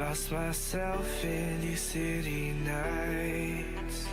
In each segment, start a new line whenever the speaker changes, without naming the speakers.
Lost myself in these city nights.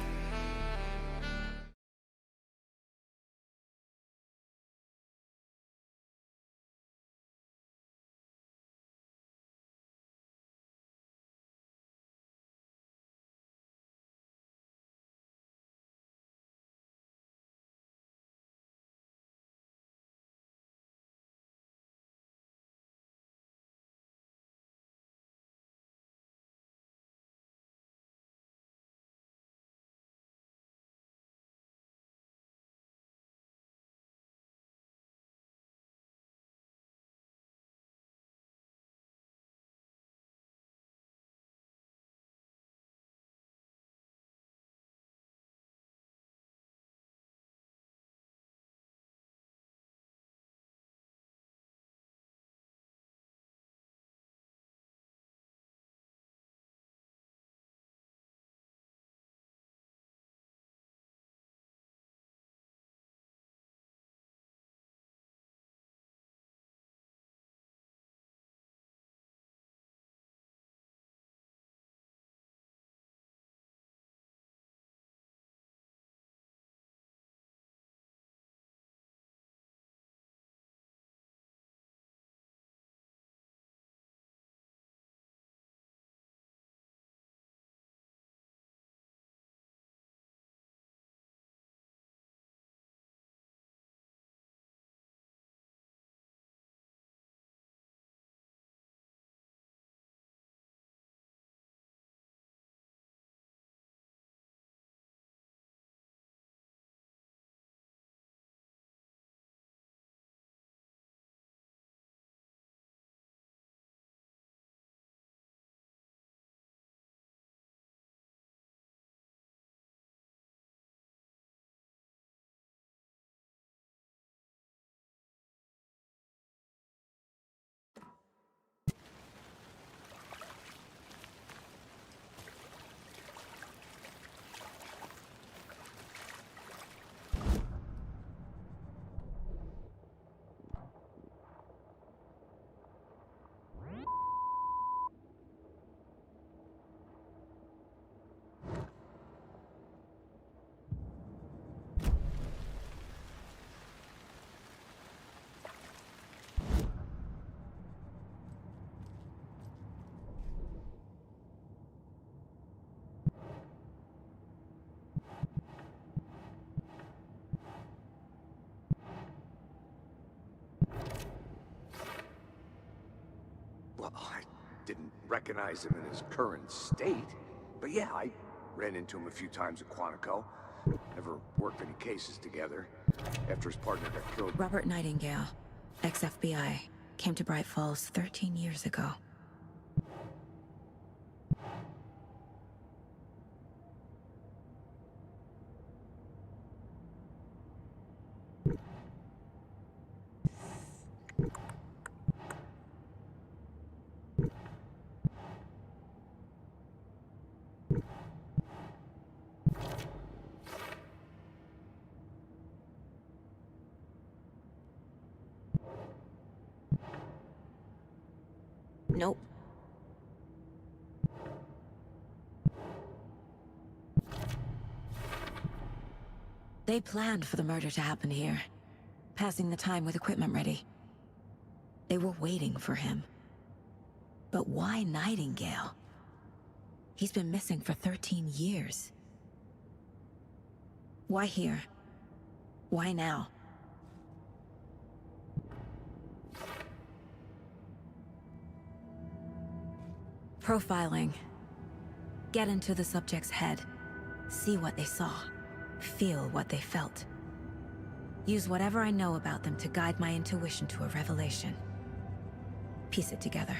Well, I didn't recognize him in his current state, but yeah, I ran into him a few times at Quantico. Never worked any cases together. After his partner got killed...
Robert Nightingale, ex-FBI, came to Bright Falls 13 years ago. Nope. They planned for the murder to happen here, passing the time with equipment ready. They were waiting for him. But why Nightingale? He's been missing for 13 years. Why here? Why now? Profiling. Get into the subject's head. See what they saw. Feel what they felt. Use whatever I know about them to guide my intuition to a revelation. Piece it together.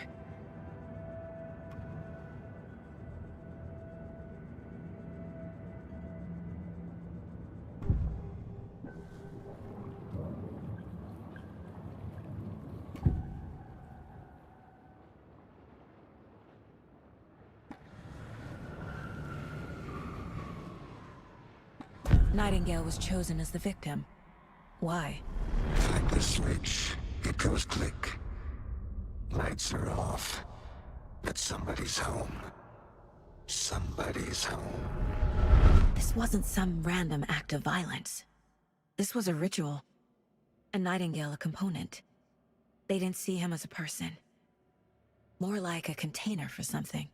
Nightingale was chosen as the victim. Why?
Like the switch, it goes click. Lights are off. But somebody's home. Somebody's home.
This wasn't some random act of violence. This was a ritual. A Nightingale a component. They didn't see him as a person. More like a container for something.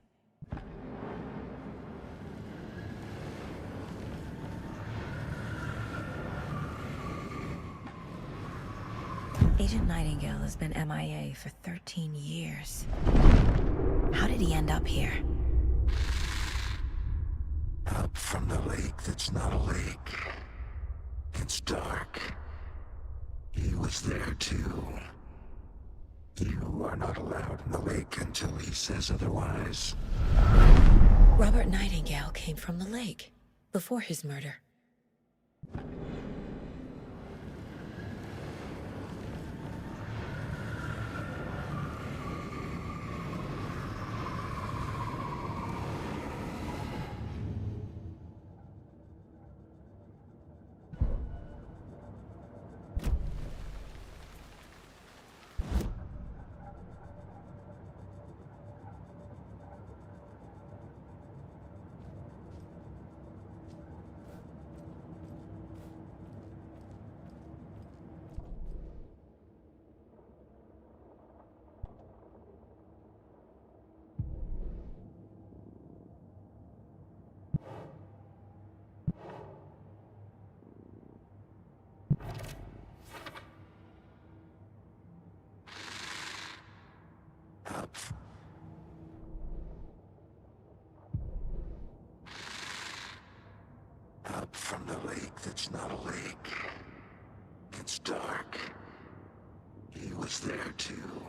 Agent Nightingale has been MIA for 13 years. How did he end up here?
Up from the lake that's not a lake. It's dark. He was there too. You are not allowed in the lake until he says otherwise.
Robert Nightingale came from the lake, before his murder.
Up from the lake that's not a lake. It's dark. He was there too.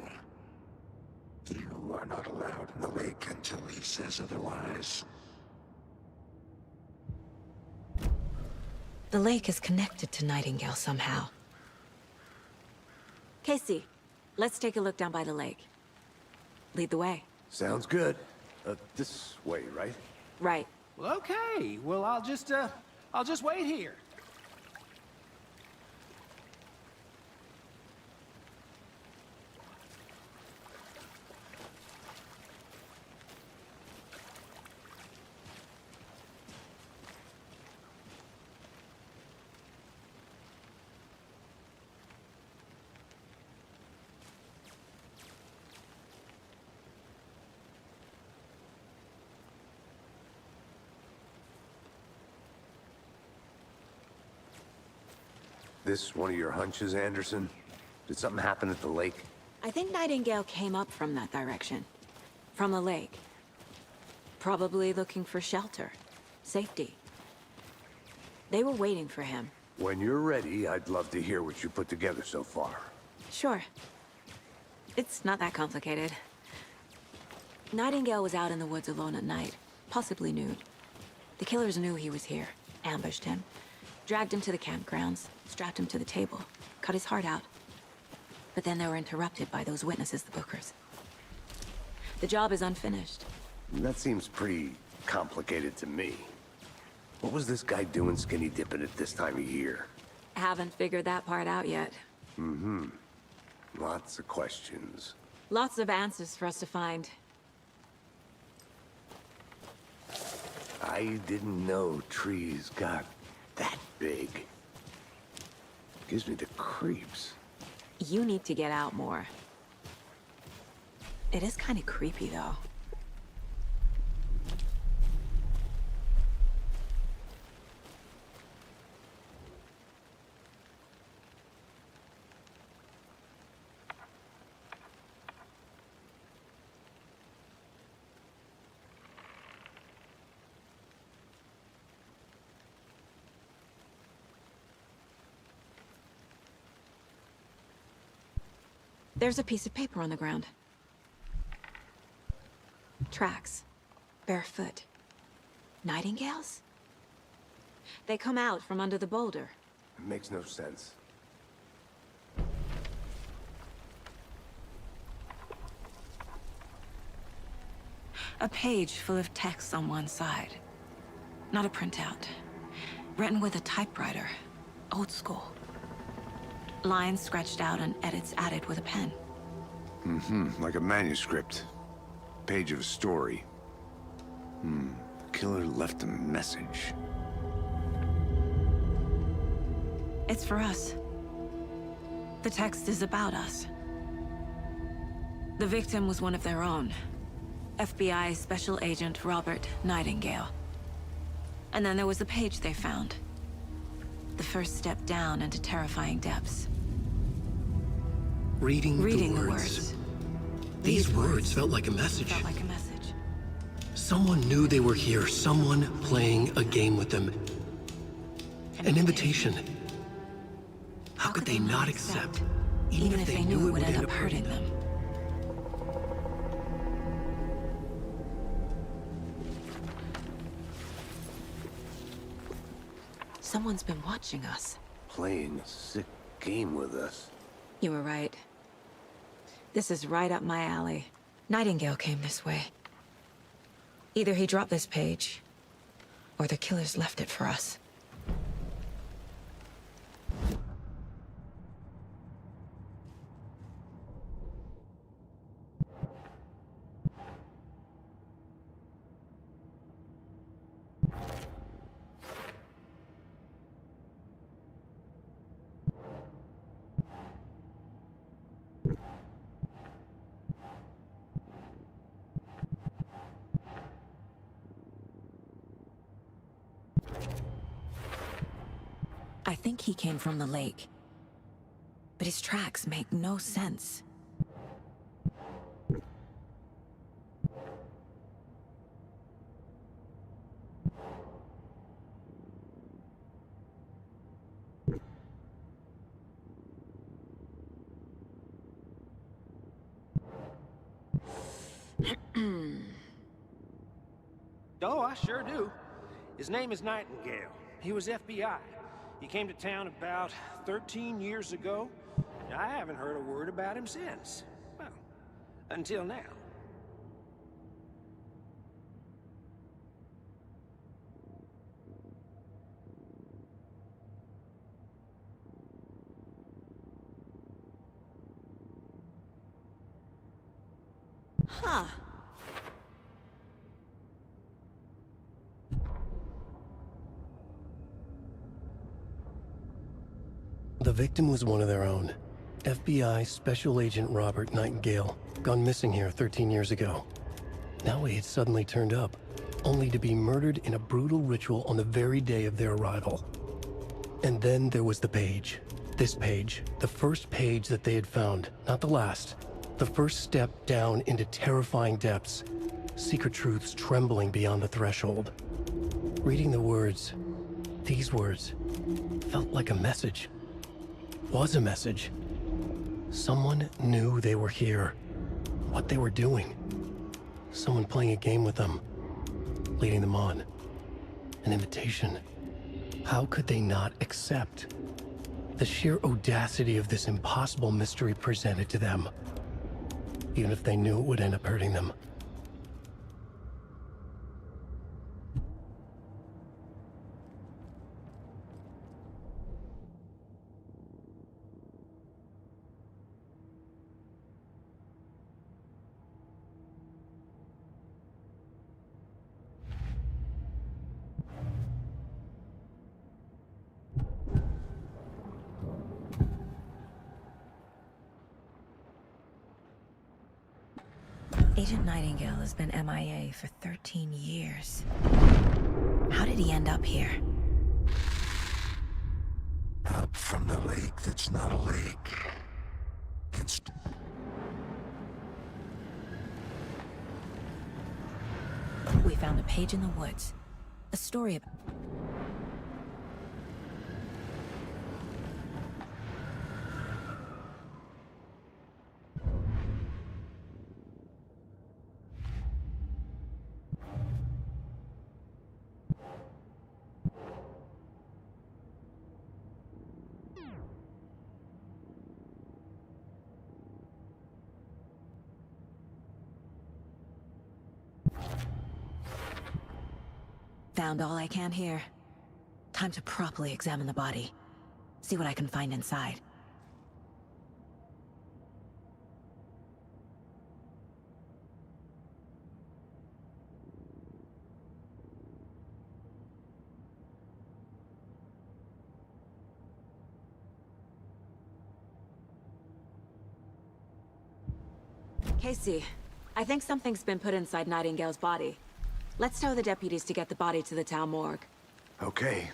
You are not allowed in the lake until he says otherwise.
The lake is connected to Nightingale somehow. Casey, let's take a look down by the lake. Lead the way.
Sounds good. This way, right?
Right.
Well, okay. Well, I'll just wait here.
This one of your hunches, Anderson? Did something happen at the lake?
I think Nightingale came up from that direction. From the lake. Probably looking for shelter. Safety. They were waiting for him.
When you're ready, I'd love to hear what you put together so far.
Sure. It's not that complicated. Nightingale was out in the woods alone at night, possibly nude. The killers knew he was here, ambushed him, dragged him to the campgrounds, strapped him to the table, cut his heart out. But then they were interrupted by those witnesses, the Bookers. The job is unfinished.
That seems pretty complicated to me. What was this guy doing skinny dipping at this time of year?
Haven't figured that part out yet.
Mm-hmm. Lots of questions.
Lots of answers for us to find.
I didn't know trees got that big. Gives me the creeps.
You need to get out more. It is kind of creepy, though. There's a piece of paper on the ground. Tracks. Barefoot. Nightingales? They come out from under the boulder.
It makes no sense.
A page full of text on one side. Not a printout. Written with a typewriter. Old school. Lines scratched out and edits added with a pen.
Mm-hmm, like a manuscript. page of a story. The killer left a message.
It's for us. The text is about us. The victim was one of their own. FBI Special Agent Robert Nightingale. And then there was the page they found. The first step down into terrifying depths.
Reading
the words.
These words felt like a message.
Felt like a message.
Someone knew they were here. Someone playing a game with them. An invitation. How could they not accept? Even if they knew it would end up hurting them.
Someone's been watching us.
Playing a sick game with us.
You were right. This is right up my alley. Nightingale came this way. Either he dropped this page, or the killers left it for us. I think he came from the lake. But his tracks make no sense.
Oh, I sure do. His name is Nightingale. He was FBI. He came to town about 13 years ago. I haven't heard a word about him since. Well, until now.
Huh.
The victim was one of their own. FBI Special Agent Robert Nightingale, gone missing here 13 years ago. Now he had suddenly turned up, only to be murdered in a brutal ritual on the very day of their arrival. And then there was the page. This page, the first page that they had found, not the last. The first step down into terrifying depths. Secret truths trembling beyond the threshold. Reading the words, these words, felt like a message. Was a message. Someone knew they were here, what they were doing. Someone playing a game with them, leading them on. An invitation. How could they not accept? The sheer audacity of this impossible mystery presented to them, even if they knew it would end up hurting them.
Agent Nightingale has been MIA for 13 years. How did he end up here?
Up from the lake that's not a lake.
We found a page in the woods. A story about... Found all I can here. Time to properly examine the body. See what I can find inside. Casey, I think something's been put inside Nightingale's body. Let's tell the deputies to get the body to the town morgue.
Okay.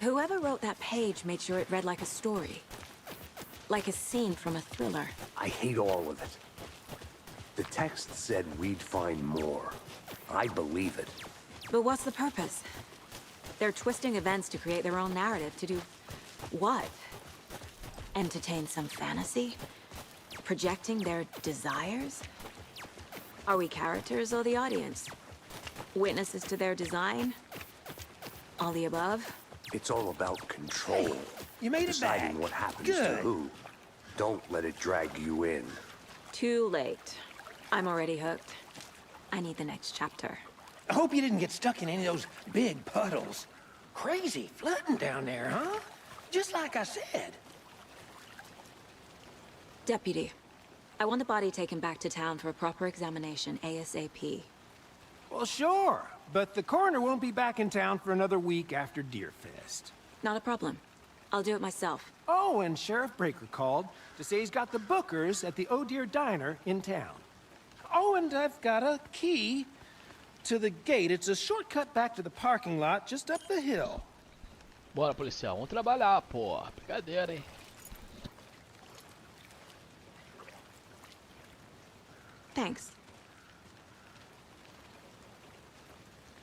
Whoever wrote that page made sure it read like a story. Like a scene from a thriller.
I hate all of it. The text said we'd find more. I believe it.
But what's the purpose? They're twisting events to create their own narrative. To do what? Entertain some fantasy? Projecting their desires? Are we characters or the audience? Witnesses to their design? All the above?
It's all about control.
You made it
Deciding
back.
what happens
Good.
to who. Don't let it drag you in.
Too late. I'm already hooked. I need the next chapter.
I hope you didn't get stuck in any of those big puddles. Crazy flooding down there, huh? Just like I said.
Deputy, I want the body taken back to town for a proper examination ASAP.
Well, sure. But the coroner won't be back in town for another week after Deerfest.
Not a problem. I'll do it myself.
Oh, and Sheriff Breaker called to say he's got the bookers at the Oh Dear Diner in town. Oh, and I've got a key to the gate. It's a shortcut back to the parking lot just up the hill.
Bora, policial. Vamos trabalhar, pô. Brincadeira, hein?
Thanks.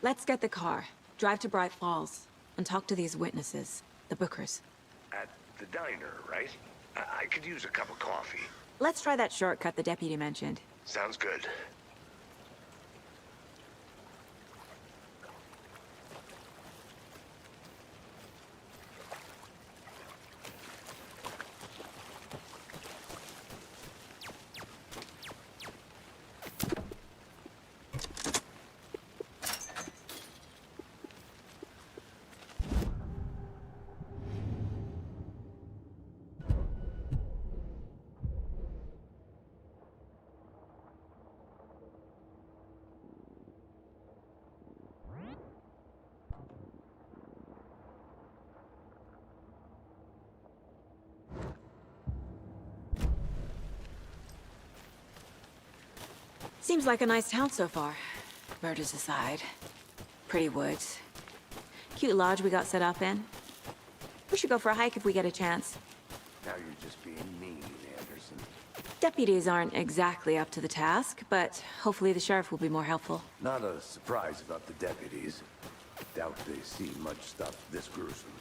Let's get the car, drive to Bright Falls, and talk to these witnesses, the bookers.
At the diner, right? I could use a cup of coffee.
Let's try that shortcut the deputy mentioned.
Sounds good.
Seems like a nice town so far. Murders aside. Pretty woods. Cute lodge we got set up in. We should go for a hike if we get a chance.
Now you're just being mean, Anderson.
Deputies aren't exactly up to the task, but hopefully the sheriff will be more helpful.
Not a surprise about the deputies. Doubt they see much stuff this gruesome.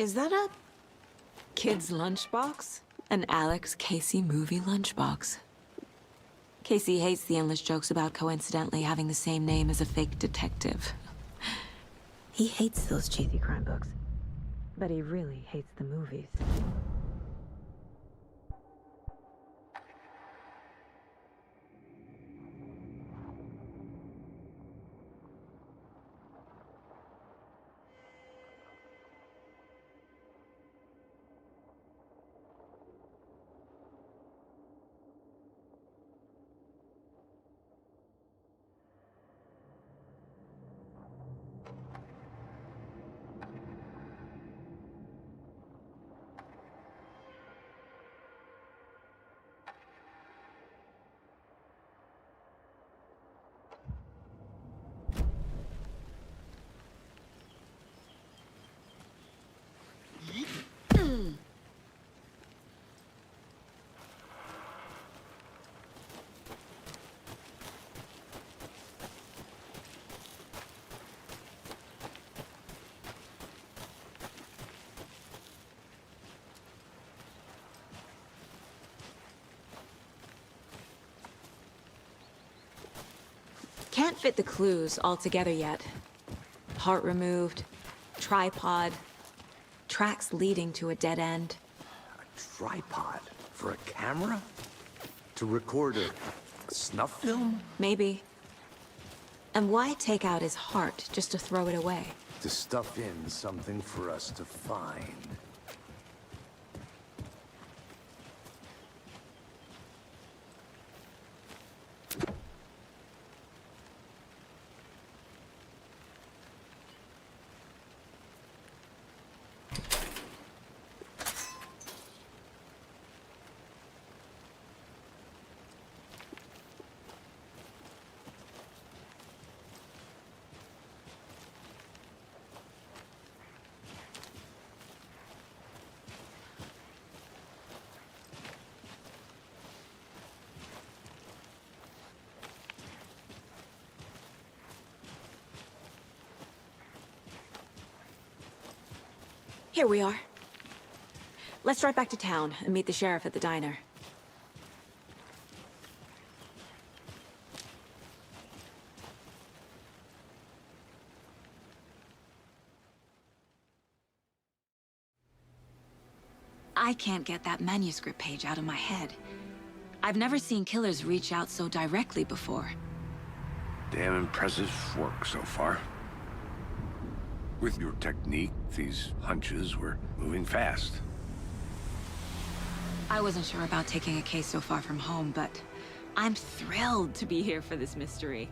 Is that a kid's lunchbox? An Alex Casey movie lunchbox. Casey hates the endless jokes about coincidentally having the same name as a fake detective. He hates those cheesy crime books, but he really hates the movies. Can't fit the clues all together yet. Heart removed, tripod, tracks leading to a dead end.
A tripod? For a camera? To record a snuff film?
Maybe. And why take out his heart just to throw it away?
To stuff in something for us to find.
Here we are. Let's drive back to town and meet the sheriff at the diner. I can't get that manuscript page out of my head. I've never seen killers reach out so directly before.
Damn impressive work so far. With your technique, these hunches were moving fast.
I wasn't sure about taking a case so far from home, but I'm thrilled to be here for this mystery.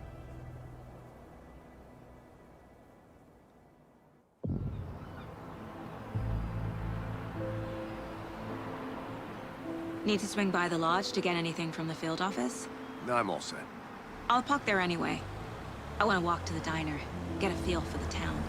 Need to swing by the lodge to get anything from the field office?
No, I'm all set.
I'll park there anyway. I want to walk to the diner, get a feel for the town.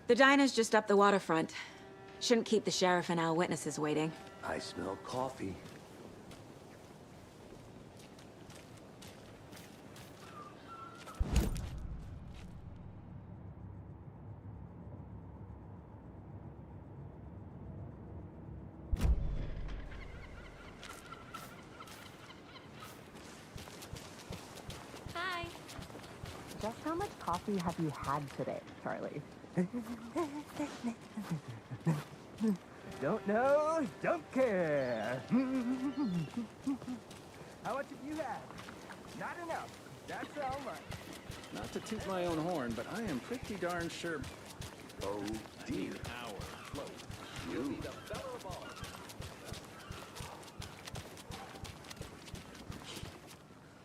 The diner's just up the waterfront. Shouldn't keep the sheriff and our witnesses waiting.
I smell coffee.
Hi.
Just how much coffee have you had today, Charlie? Don't know, don't care. How much have you had? Not enough. That's how much.
Not to toot my own horn, but I am pretty darn sure.
Oh dear. You.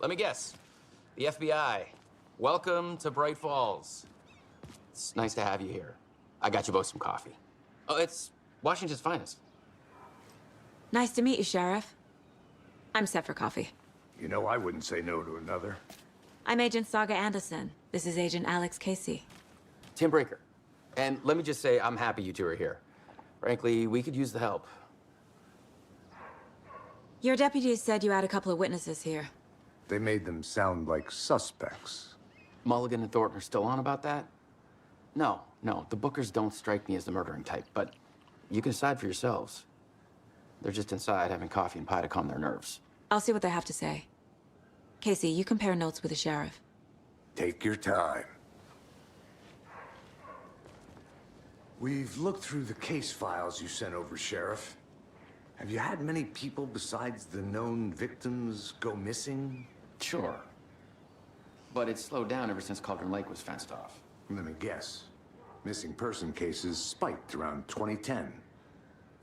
Let me guess. The FBI. Welcome to Bright Falls. It's nice to have you here. I got you both some coffee. Oh, it's Washington's finest.
Nice to meet you, Sheriff. I'm set for coffee.
You know, I wouldn't say no to another.
I'm Agent Saga Anderson. This is Agent Alex Casey.
Tim Breaker. And let me just say, I'm happy you two are here. Frankly, we could use the help.
Your deputies said you had a couple of witnesses here.
They made them sound like suspects.
Mulligan and Thornton are still on about that? No, the Bookers don't strike me as the murdering type, but you can decide for yourselves. They're just inside having coffee and pie to calm their nerves.
I'll see what they have to say. Casey, you compare notes with the sheriff.
Take your time. We've looked through the case files you sent over, Sheriff. Have you had many people besides the known victims go missing?
Sure. But it's slowed down ever since Cauldron Lake was fenced off.
Let me guess. Missing person cases spiked around 2010.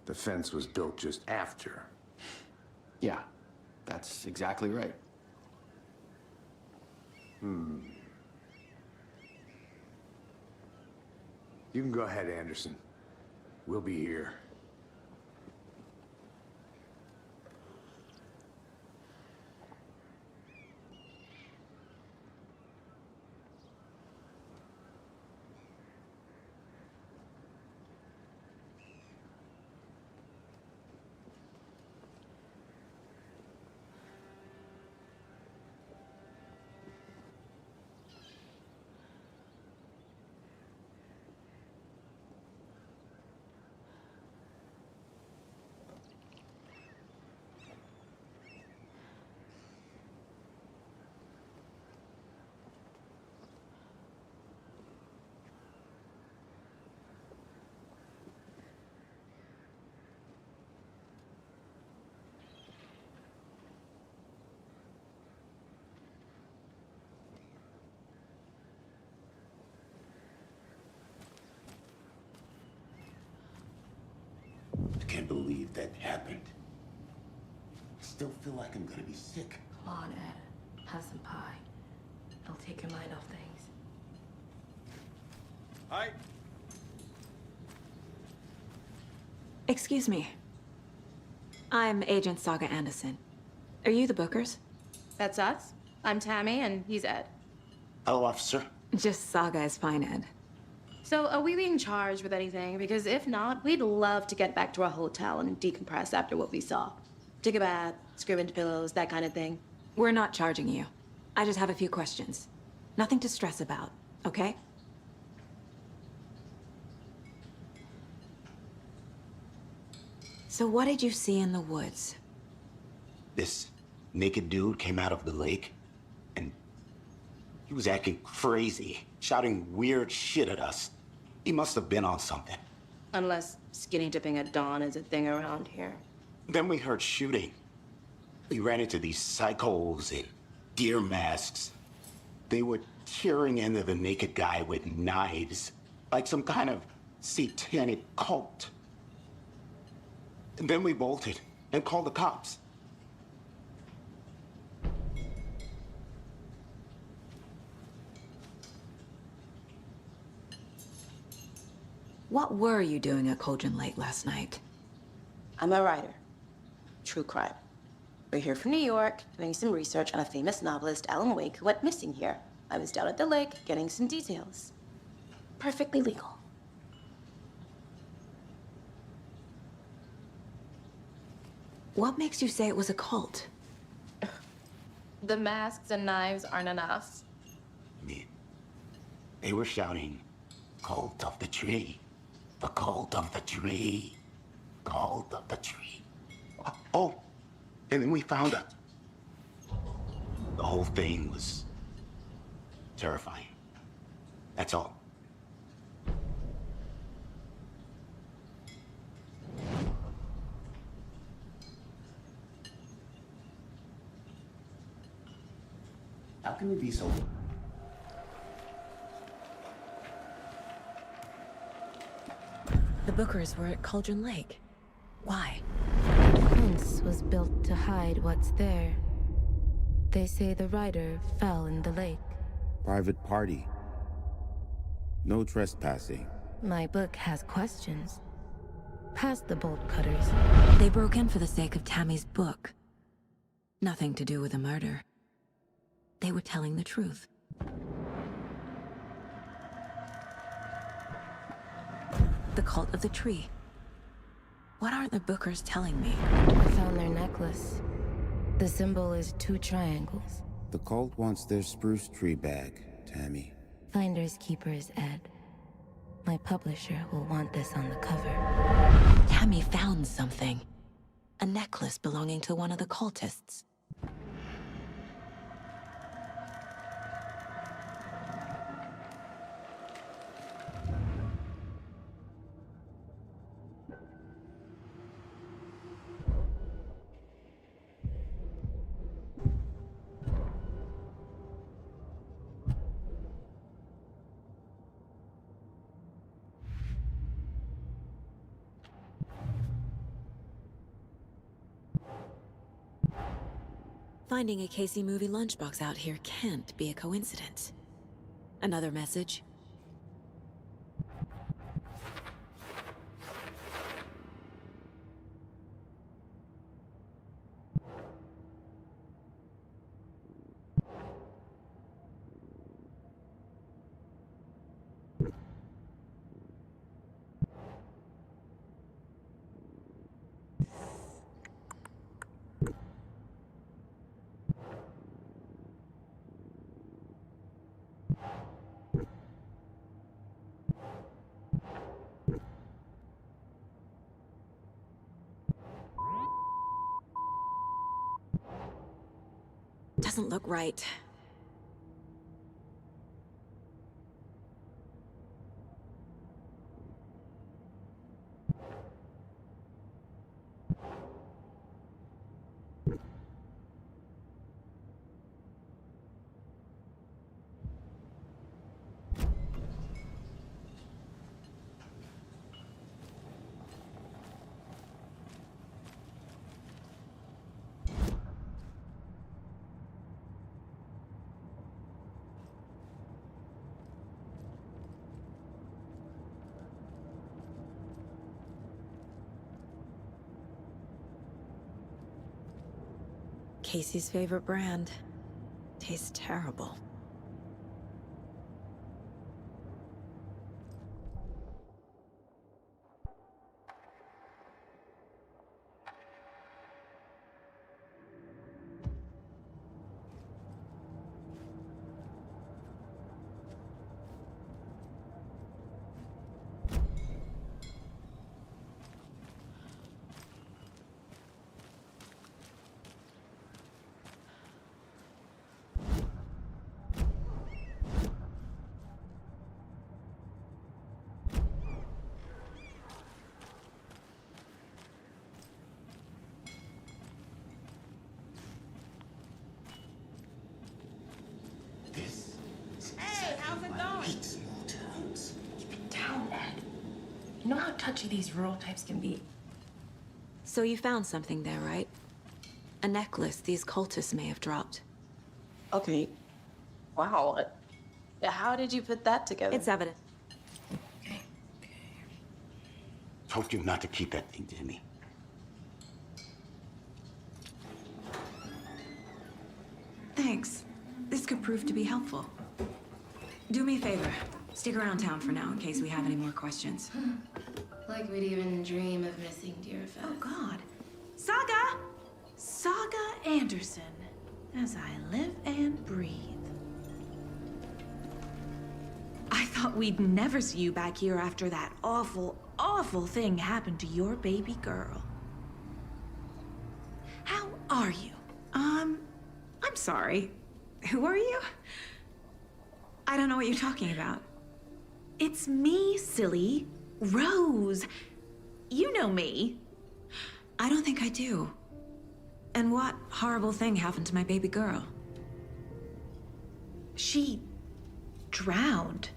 The fence was built just after.
Yeah, that's exactly right.
You can go ahead, Anderson. We'll be here.
can't believe that happened. I still feel like I'm gonna be sick.
Come on, Ed. Have some pie. It'll take your mind off things.
Hi.
Excuse me. I'm Agent Saga Anderson. Are you the Bookers?
That's us. I'm Tammy, and he's Ed.
Hello, officer.
Just Saga is fine, Ed.
So, are we being charged with anything? Because if not, we'd love to get back to our hotel and decompress after what we saw. Take a bath, scream into pillows, that kind of thing.
We're not charging you. I just have a few questions. Nothing to stress about, okay? So what did you see in the woods?
This naked dude came out of the lake, and he was acting crazy, shouting weird shit at us. He must have been on something.
Unless skinny dipping at dawn is a thing around here.
Then we heard shooting. We ran into these psychos in deer masks. They were tearing into the naked guy with knives, like some kind of satanic cult. And then we bolted and called the cops.
What were you doing at Cauldron Lake last night?
I'm a writer. True crime. We're here from New York, doing some research on a famous novelist, Alan Wake, who went missing here. I was down at the lake, getting some details. Perfectly legal.
What makes you say it was a cult?
The masks and knives aren't enough.
I mean, they were shouting, "Cult of the tree, the cult of the tree, cult of the tree." Oh, and then we found out. The whole thing was terrifying. That's all. How can you be so...
The Bookers were at Cauldron Lake. Why?
The fence was built to hide what's there. They say the rider fell in the lake.
Private party. No trespassing.
My book has questions. Past the bolt cutters.
They broke in for the sake of Tammy's book. Nothing to do with a murder. They were telling the truth. The cult of the tree. What aren't the Bookers telling me?
I found their necklace. The symbol is 2 triangles.
The cult wants their spruce tree back, Tammy.
Finders keepers, Ed. My publisher will want this on the cover.
Tammy found something. A necklace belonging to one of the cultists. Finding a Casey movie lunchbox out here can't be a coincidence. Another message? Doesn't look right. Casey's favorite brand. Tastes terrible.
You know how touchy these rural types can be.
So you found something there, right? A necklace these cultists may have dropped.
Okay. Wow. How did you put that together?
It's evident.
Told you not to keep that thing to me.
Thanks. This could prove to be helpful. Do me a favor. Stick around town for now in case we have any more questions.
Like we'd even dream of missing Deerfest.
Oh, God. Saga! Saga Anderson. As I live and breathe. I thought we'd never see you back here after that awful, awful thing happened to your baby girl. How are you? I'm sorry. Who are you? I don't know what you're talking about. It's me, silly. Rose. You know me.
I don't think I do. And what horrible thing happened to my baby girl?
She drowned.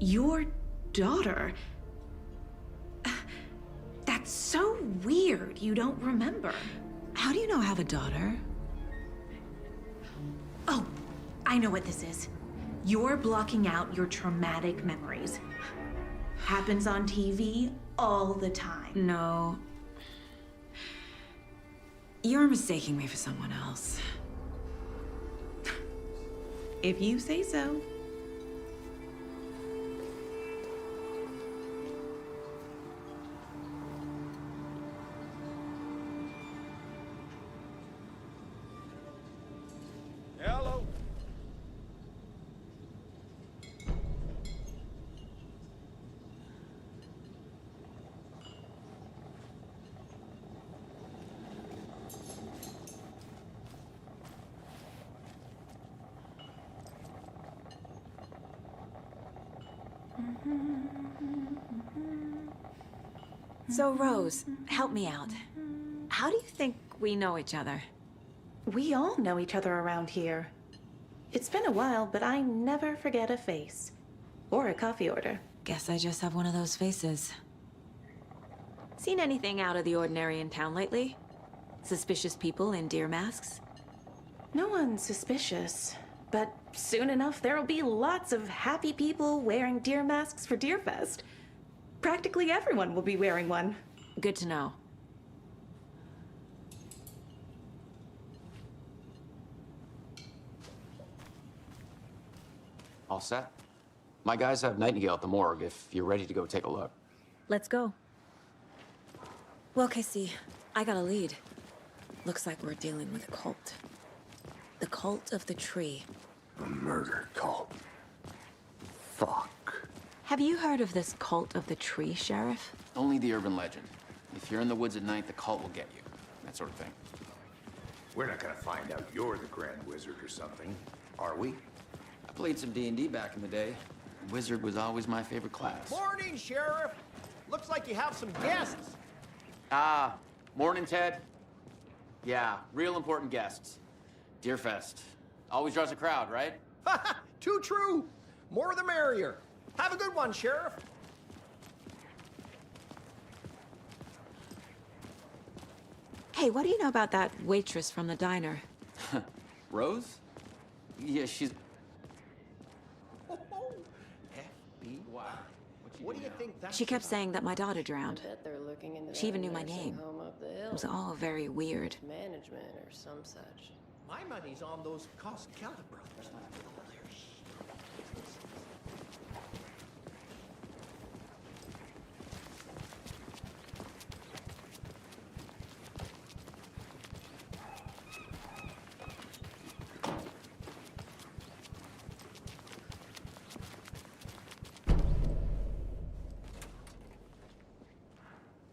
Your daughter. That's so weird you don't remember.
How do you know I have a daughter?
Oh, I know what this is. You're blocking out your traumatic memories. Happens on TV all the time.
No. You're mistaking me for someone else.
If you say so.
Hello.
So, Rose, help me out. How do you think we know each other?
We all know each other around here. It's been a while, but I never forget a face. Or a coffee order.
Guess I just have one of those faces. Seen anything out of the ordinary in town lately? Suspicious people in deer masks?
No one's suspicious. But soon enough, there'll be lots of happy people wearing deer masks for Deerfest. Practically everyone will be wearing one.
Good to know.
All set? My guys have Nightingale at the morgue if you're ready to go take a look.
Let's go. Well, Casey, I got a lead. Looks like we're dealing with a cult. The cult of the tree.
A murder cult. Fuck.
Have you heard of this cult of the tree, Sheriff?
Only the urban legend. If you're in the woods at night, the cult will get you. That sort of thing.
We're not gonna find out you're the Grand Wizard or something, are we?
I played some D&D back in the day. Wizard was always my favorite class.
Morning, Sheriff. Looks like you have some guests.
Ah, morning, Ted. Yeah, real important guests. Deerfest. Always draws a crowd, right?
Too true. More the merrier. Have a good one, Sheriff.
Hey, what do you know about that waitress from the diner?
Rose? Yeah, she's...
FBI. What do you think that's
She kept saying that my daughter drowned.
Bet they're looking into
She even
that
knew my
nursing
name.
home up the hill.
It was all very weird.
Management or some such.
My money's on those Keller brothers.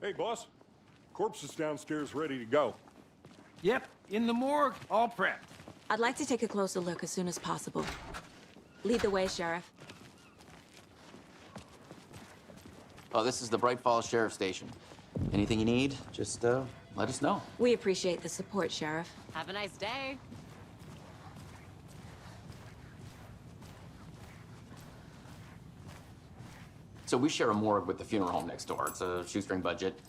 Hey, boss. Corpse is downstairs ready to go.
Yep, in the morgue, all prepped.
I'd like to take a closer look as soon as possible. Lead the way, Sheriff.
Oh, this is the Bright Falls Sheriff Station. Anything you need, just let us know.
We appreciate the support, Sheriff.
Have a nice day.
So we share a morgue with the funeral home next door. It's a shoestring budget.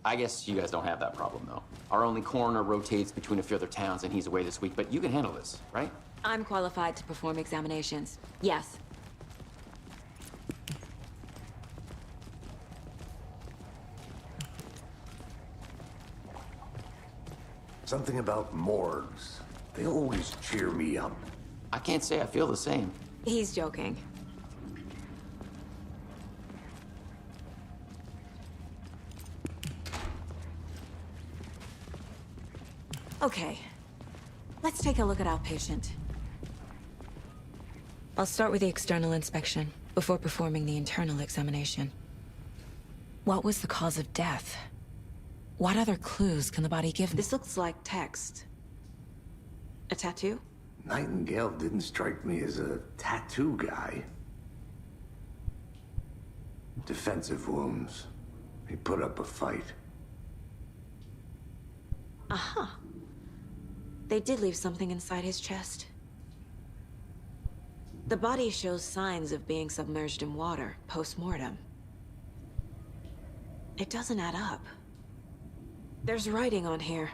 I guess you guys don't have that problem, though. Our only coroner rotates between a few other towns, and he's away this week, but you can handle this, right?
I'm qualified to perform examinations. Yes.
Something about morgues. They always cheer me up.
I can't say I feel the same.
He's joking. Okay, let's take a look at our patient. I'll start with the external inspection before performing the internal examination. What was the cause of death? What other clues can the body give? This looks like text. A tattoo?
Nightingale didn't strike me as a tattoo guy. Defensive wounds. He put up a fight.
Aha. They did leave something inside his chest. The body shows signs of being submerged in water post-mortem. It doesn't add up. There's writing on here.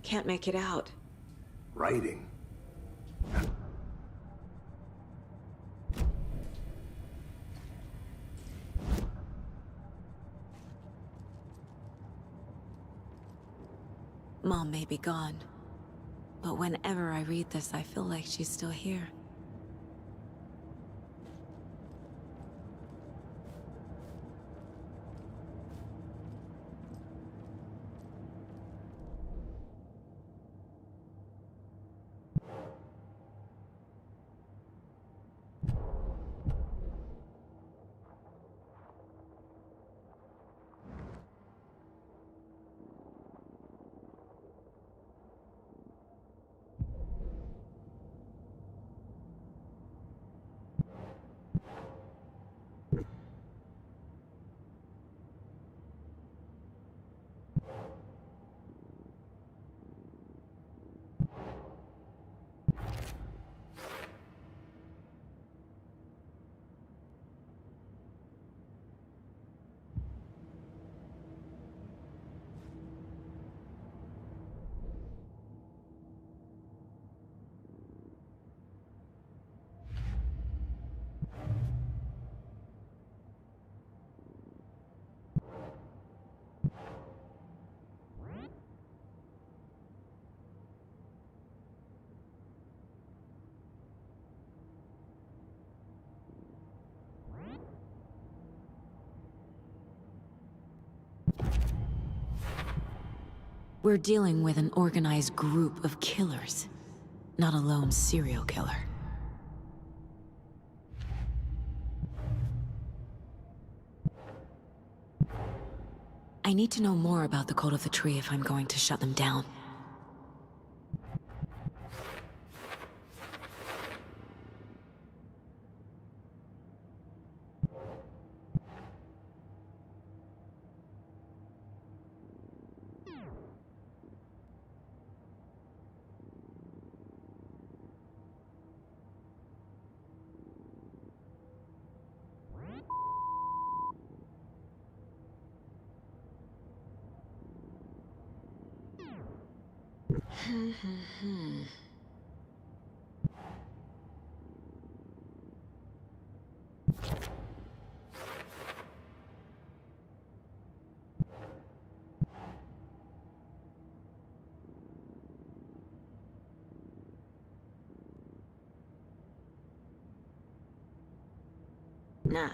Can't make it out.
Writing?
Mom may be gone, but whenever I read this, I feel like she's still here. We're dealing with an organized group of killers, not a lone serial killer. I need to know more about the code of the tree if I'm going to shut them down. Nah.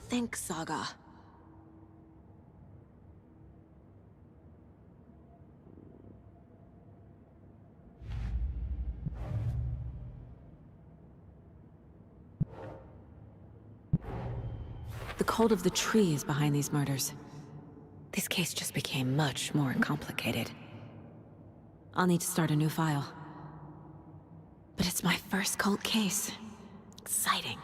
Think, Saga. The cult of the tree is behind these murders. This case just became much more complicated. I'll need to start a new file. But it's my first cult case. Exciting.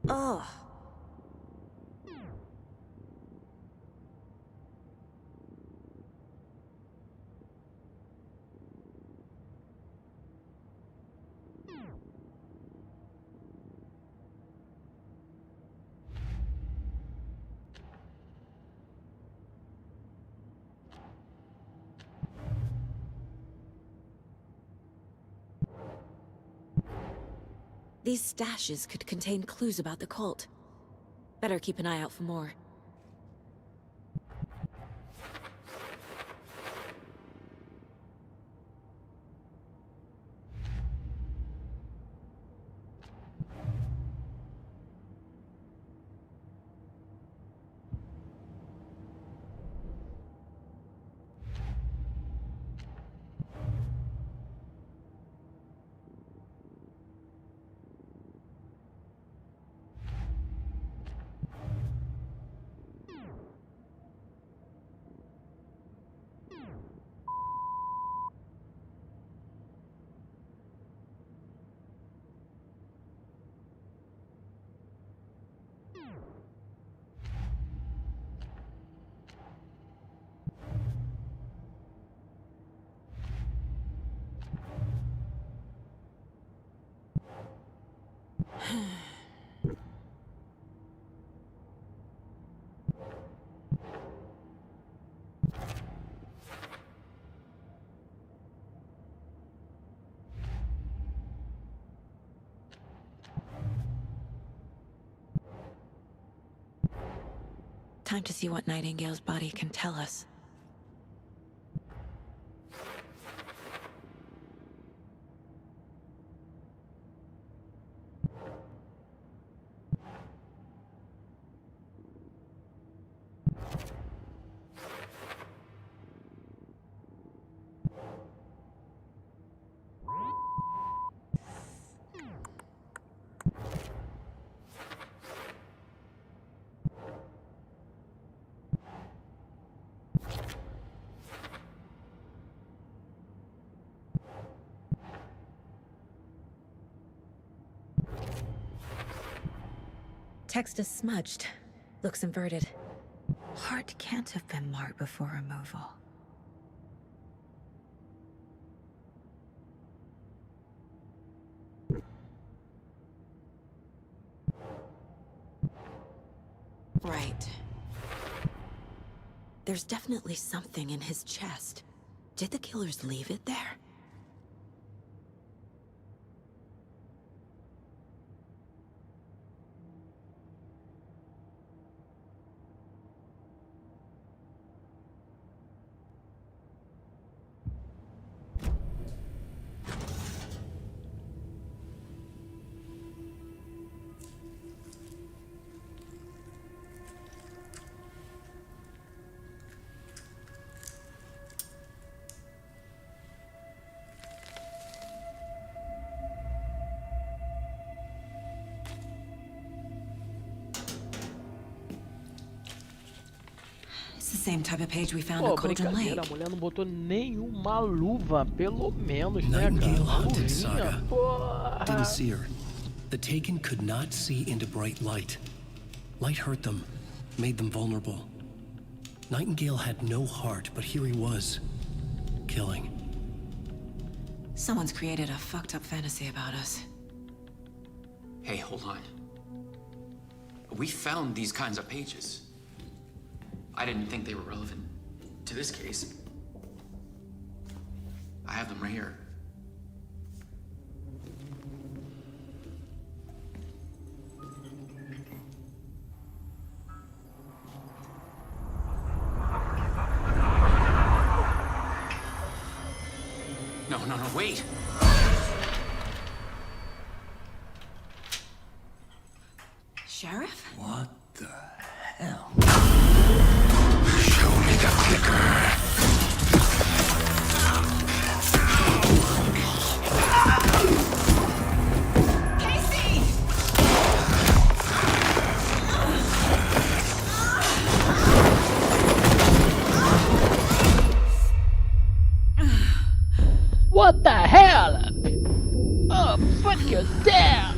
Ugh. These stashes could contain clues about the cult. Better keep an eye out for more. Time to see what Nightingale's body can tell us. Text is smudged. Looks inverted. Heart can't have been marked before removal. Right. There's definitely something in his chest. Did the killers leave it there? Same type of page we found
Pô,
at Cauldron
brincadeira, a
Lake.
mulher não botou nenhuma luva, pelo menos, né,
Nightingale
cara?
hunted
Luvinha,
Saga.
porra.
Didn't see her. The Taken could not see into bright light. Light hurt them, made them vulnerable. Nightingale had no heart, but here he was, killing.
Someone's created a fucked up fantasy about us.
Hey, hold on. We found these kinds of pages. I didn't think they were relevant to this case. I have them right here. No, wait!
Sheriff?
What the hell? Show me the clicker.
Casey!
What the hell? Oh, fuck you there!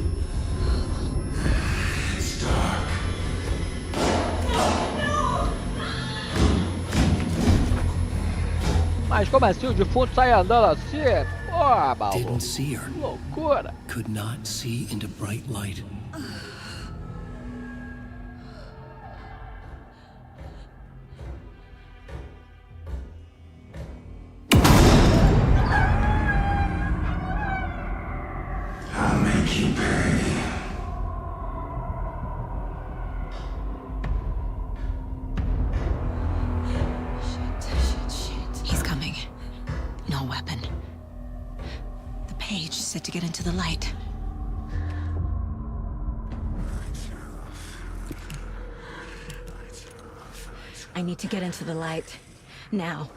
Mas como assim o defunto sai andando assim? Porra, maluco.
Didn't see her.
Loucura.
Could not see into bright light.
I'll make you pay.
Shit. He's coming. No weapon. The page said to get into the light. I need to get into the light. Now.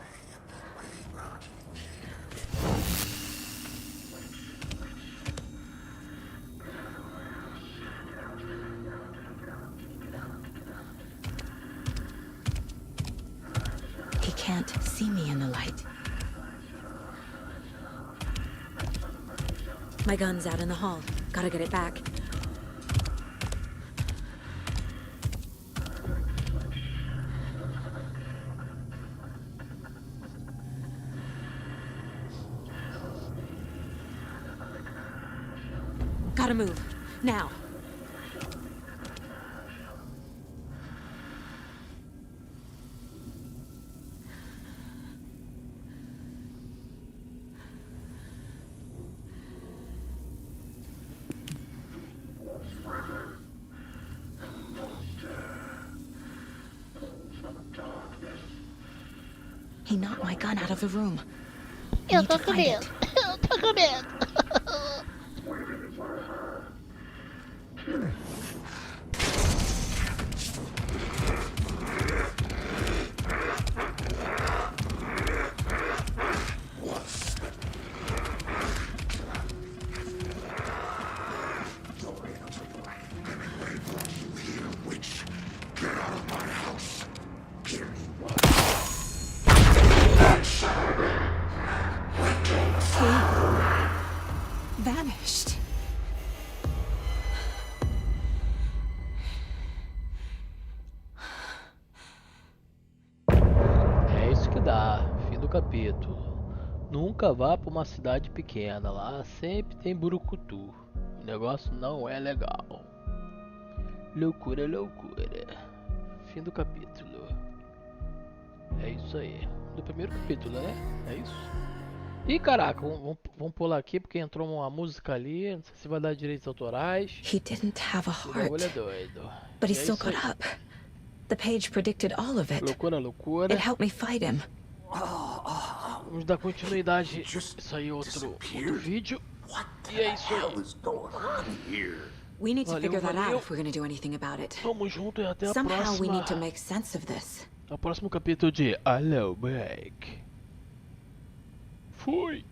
He can't see me in the light. My gun's out in the hall. Gotta get it back. Gotta move. Now. He knocked my gun out of the room.
Eu tô com medo. Eu tô com medo. Vanished.
É isso que dá. Fim do capítulo. Nunca vá pra uma cidade pequena. Lá sempre tem burucutu. O negócio não é legal. Loucura, loucura. Fim do capítulo. É isso aí. Do primeiro capítulo, né? É isso. Ih, caraca, vamos pular aqui porque entrou uma música ali. Não sei se vai dar direitos autorais.
He didn't have a heart,
Olha doido.
but he
É
still
isso
got
aí.
up. The page predicted all of it.
Loucura, loucura.
It helped me fight him.
Vamos dar continuidade. Isso aí, outro vídeo. E é isso aí.
We need to
Valeu,
figure that out
valeu.
if we're gonna do anything about it.
Tamo junto e até a
Somehow we need to
próxima.
make sense of this.
Até o próximo capítulo de Hello Break. Fui.